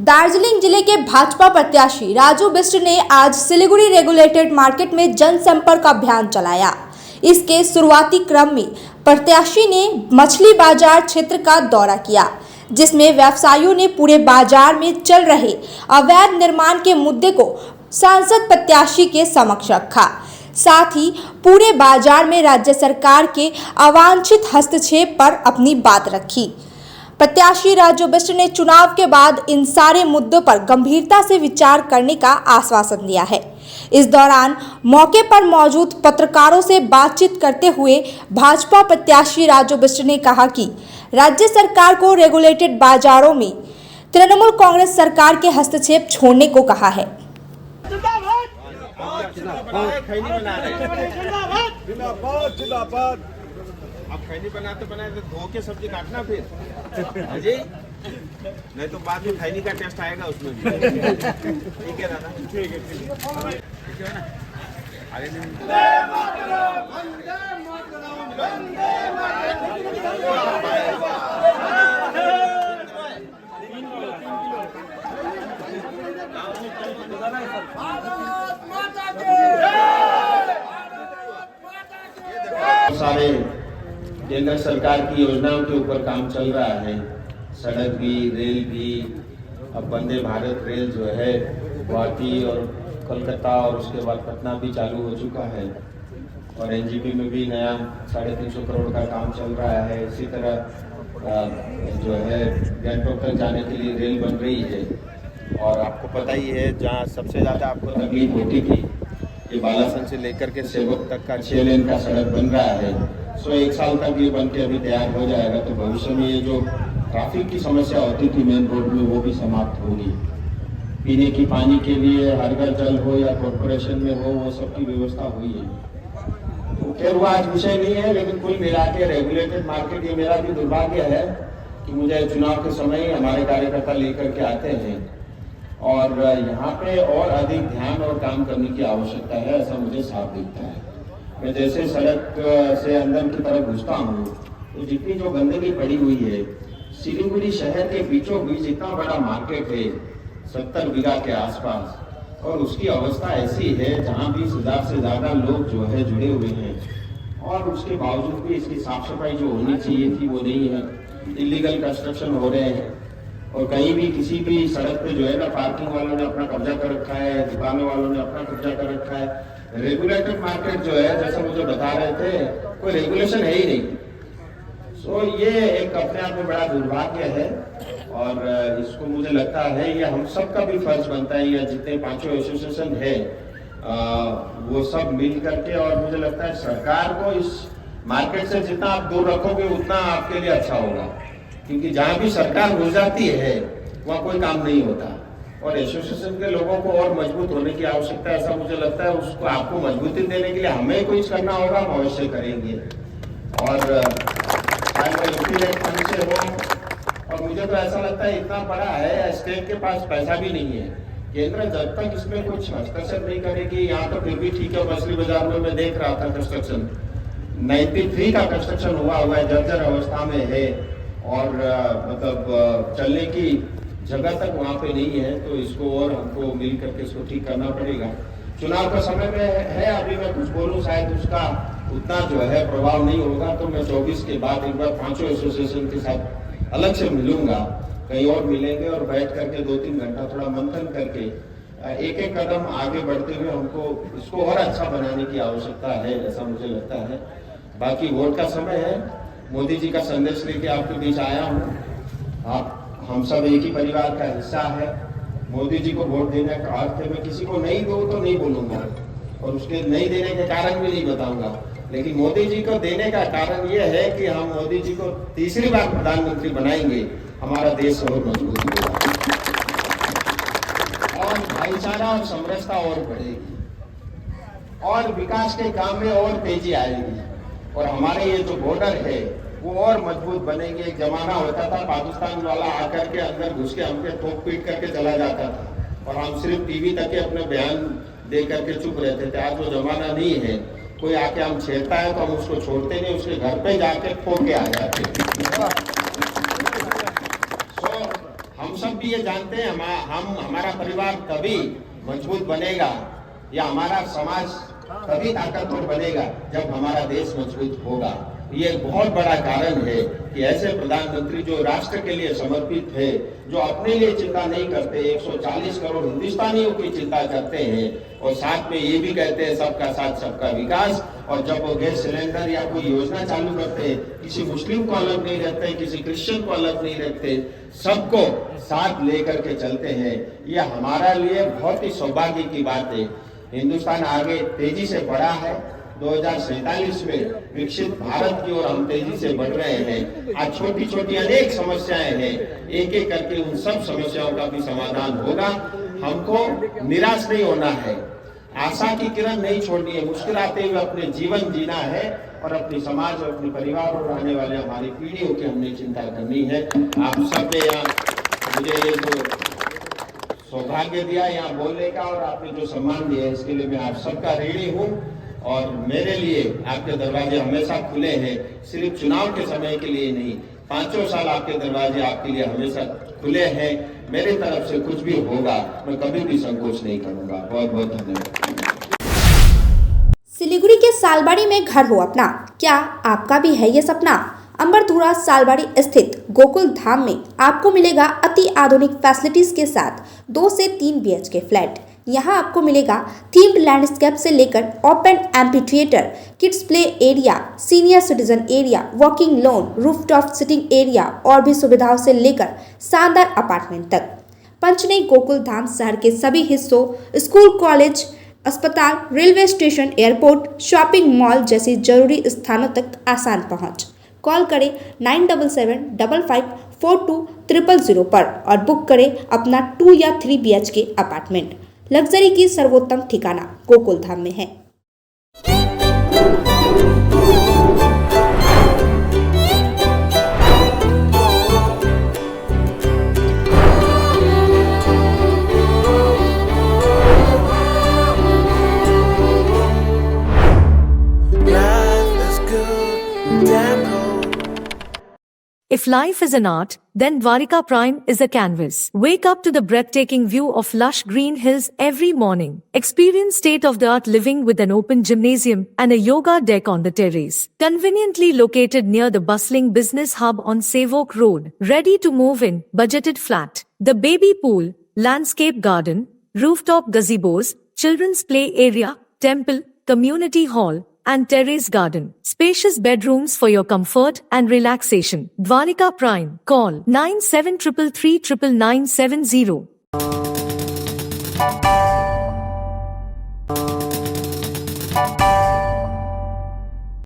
दार्जिलिंग जिले के भाजपा प्रत्याशी राजू बिष्ट ने आज सिलीगुड़ी रेगुलेटेड मार्केट में जनसंपर्क अभियान चलाया। इसके शुरुआती क्रम में प्रत्याशी ने मछली बाजार क्षेत्र का दौरा किया, जिसमें व्यवसायियों ने पूरे बाजार में चल रहे अवैध निर्माण के मुद्दे को सांसद प्रत्याशी के समक्ष रखा। साथ ही पूरे बाजार में राज्य सरकार के अवांछित हस्तक्षेप पर अपनी बात रखी। प्रत्याशी राजू बिष्ट ने चुनाव के बाद इन सारे मुद्दों पर गंभीरता से विचार करने का आश्वासन दिया है। इस दौरान मौके पर मौजूद पत्रकारों से बातचीत करते हुए भाजपा प्रत्याशी राजू बिष्ट ने कहा कि राज्य सरकार को रेगुलेटेड बाजारों में तृणमूल कांग्रेस सरकार के हस्तक्षेप छोड़ने को कहा है। आप खैनी बनाते तो धो के सब्जी काटना फिर अजय, नहीं तो बाद में खैनी का टेस्ट आएगा उसमें भी। ठीक है दादा, ठीक है ना। अरे सारे केंद्र सरकार की योजनाओं के ऊपर काम चल रहा है। सड़क भी, रेल भी, अब वंदे भारत रेल जो है गुवाहाटी और कोलकाता और उसके बाद पटना भी चालू हो चुका है, और एनजीपी में भी नया 350 करोड़ का काम चल रहा है। इसी तरह जो है गैंगटॉक तक जाने के लिए रेल बन रही है। और आपको पता ही है जहाँ सबसे ज़्यादा आपको तकलीफ होती थी, ये बालासन से लेकर के सेवक तक का 6 लेन का सड़क बन रहा है। 1 साल तक ये बन के अभी तैयार हो जाएगा, तो भविष्य में ये जो ट्रैफिक की समस्या होती थी मेन रोड में, वो भी समाप्त होगी। पीने की पानी के लिए हर घर जल हो या कॉर्पोरेशन में हो, वो सब की व्यवस्था हुई है। तो खैर वो आज विषय नहीं है, लेकिन कुल मिला के रेगुलेटेड मार्केट, ये मेरा भी दुर्भाग्य है कि मुझे चुनाव के समय हमारे कार्यकर्ता लेकर के आते हैं, और यहाँ पे और अधिक ध्यान और काम करने की आवश्यकता है, ऐसा मुझे साफ दिखता है। मैं जैसे सड़क से अंदर की तरफ घुसता हूँ, तो जितनी जो गंदगी पड़ी हुई है, सिलीगुड़ी शहर के बीचों बीच इतना बड़ा मार्केट है 70 बीघा के आसपास, और उसकी अवस्था ऐसी है जहाँ 20,000 से ज़्यादा लोग जो है जुड़े हुए हैं, और उसके बावजूद भी इसकी साफ सफाई जो होनी चाहिए थी वो नहीं है। इलीगल कंस्ट्रक्शन हो रहे हैं, और कहीं भी किसी भी सड़क पे जो है ना, पार्किंग वालों ने अपना कब्जा कर रखा है, दुकानों वालों ने अपना कब्जा कर रखा है। रेगुलेटेड मार्केट जो है, जैसा मुझे बता रहे थे, कोई रेगुलेशन है ही नहीं। सो ये एक अपने आप में बड़ा दुर्भाग्य है, और इसको मुझे लगता है ये हम सब का भी फर्ज बनता है, या जितने 5 एसोसिएशन है वो सब मिल करके, और मुझे लगता है सरकार को इस मार्केट से जितना आप दूर रखोगे उतना आपके लिए अच्छा होगा, क्योंकि जहाँ भी सरकार घुस जाती है वहाँ कोई काम नहीं होता, और एसोसिएशन के लोगों को और मजबूत होने की आवश्यकता है, ऐसा मुझे लगता है। उसको आपको मजबूती देने के लिए हमें कुछ करना होगा, हम अवश्य करेंगे। और शायद मैं यूपीएफ फंड से हो, और मुझे तो ऐसा लगता है इतना बड़ा है, स्टेट के पास पैसा भी नहीं है। केंद्र जब तक इसमें कुछ हस्तक्षेप नहीं करेगी, यहाँ तो फिर भी ठीक है। मछली बाजार में मैं देख रहा था कंस्ट्रक्शन 93 का कंस्ट्रक्शन हुआ है, जर्जर अवस्था में है, और मतलब चलने की जगह तक वहाँ पे नहीं है। तो इसको और हमको मिल करके इसको ठीक करना पड़ेगा। चुनाव का समय में है, अभी मैं कुछ बोलूँ शायद उसका उतना जो है प्रभाव नहीं होगा, तो मैं 24 के बाद एक बार 5 एसोसिएशन के साथ अलग से मिलूंगा, कहीं और मिलेंगे, और बैठ करके 2-3 घंटा थोड़ा मंथन करके एक एक कदम आगे बढ़ते हुए हमको इसको और अच्छा बनाने की आवश्यकता है, ऐसा मुझे लगता है। बाकी वोट का समय है, मोदी जी का संदेश लेके आपके बीच आया हूँ। आप हम सब एक ही परिवार का हिस्सा है। मोदी जी को वोट देने का अर्थ है, मैं किसी को नहीं दूँ तो नहीं बोलूंगा, और उसके नहीं देने के कारण भी नहीं बताऊंगा, लेकिन मोदी जी को देने का कारण ये है कि हम मोदी जी को तीसरी बार प्रधानमंत्री बनाएंगे, हमारा देश और मजबूत होगा, और भाईचारा और समरसता और बढ़ेगी, और विकास के काम में और तेजी आएगी, और हमारे ये जो बॉर्डर है वो और मजबूत बनेंगे। एक जमाना होता था पाकिस्तान वाला आकर के अंदर घुस के हम पे ठोक पीट करके चला जाता था, और हम सिर्फ टीवी तक के अपने बयान दे करके चुप रहते थे। आज वो जमाना नहीं है, कोई आके हम छेड़ता है तो हम उसको छोड़ते नहीं, उसके घर पे जाके ठोक के आ जाते हैं। हम सब भी ये जानते हैं, हमारा परिवार तभी मजबूत बनेगा या हमारा समाज तभी ताकतवर बनेगा जब हमारा देश मजबूत होगा। ये एक बहुत बड़ा कारण है कि ऐसे प्रधानमंत्री जो राष्ट्र के लिए समर्पित है, जो अपने लिए चिंता नहीं करते, 140 करोड़ हिंदुस्तानियों की चिंता करते हैं और साथ में ये भी कहते हैं सबका साथ सबका विकास। और जब वो गैस सिलेंडर या कोई योजना चालू करते हैं, किसी मुस्लिम को अलग नहीं रखते, किसी क्रिश्चियन को अलग नहीं रखते, सबको साथ लेकर के चलते हैं। ये हमारा लिए बहुत ही सौभाग्य की बात है। हिंदुस्तान आगे तेजी से बढ़ा है। 2047 में विकसित भारत की ओर हम तेजी से बढ़ रहे हैं। आज छोटी छोटी अनेक समस्याएं हैं, एक एक करके उन सब समस्याओं का भी समाधान होगा। हमको निराश नहीं होना है, आशा की किरण नहीं छोड़नी है, मुस्कुराते हुए अपने जीवन जीना है और अपने समाज और अपने परिवार और आने वाले हमारी पीढ़ियों की हमने चिंता करनी है। आप सब ने यहाँ मुझे ये जो सौभाग्य दिया यहाँ बोलने का और आपने जो सम्मान दिया, इसके लिए मैं आप सबका ऋणी हूँ। और मेरे लिए आपके दरवाजे हमेशा खुले हैं, सिर्फ चुनाव के समय के लिए नहीं, 5 साल आपके दरवाजे आपके लिए हमेशा खुले हैं। मेरे तरफ से कुछ भी होगा मैं कभी भी संकोच नहीं करूंगा। बहुत बहुत धन्यवाद। सिलीगुड़ी के सालबाड़ी में घर हो अपना, क्या आपका भी है ये सपना? अंबरधुरा सालबाड़ी स्थित गोकुल धाम में आपको मिलेगा अति आधुनिक फैसिलिटीज के साथ 2 से 3 BHK फ्लैट। यहाँ आपको मिलेगा थीम्ड लैंडस्केप से लेकर open amphi theatre, kids play area, senior citizen area, walking lawn, rooftop sitting area और भी सुविधाओं से लेकर शानदार अपार्टमेंट तक। पंचनई गोकुल धाम शहर के सभी हिस्सों, स्कूल, कॉलेज, अस्पताल, railway station, airport, shopping mall जैसी जरूरी स्थानों तक आसान पहुँच। कॉल करें 9755542000 पर और बुक करें अपना 2 या 3 BHK अपार्टमेंट। लग्जरी की सर्वोत्तम ठिकाना गोकुल धाम में है। If life is an art, then Dwarika Prime is a canvas. Wake up to the breathtaking view of lush green hills every morning. Experience state-of-the-art living with an open gymnasium and a yoga deck on the terrace. Conveniently located near the bustling business hub on Savok Road. Ready to move in, budgeted flat. The baby pool, landscape garden, rooftop gazebos, children's play area, temple, community hall, and terrace garden. Spacious bedrooms for your comfort and relaxation. Dwarika Prime. Call 97333970.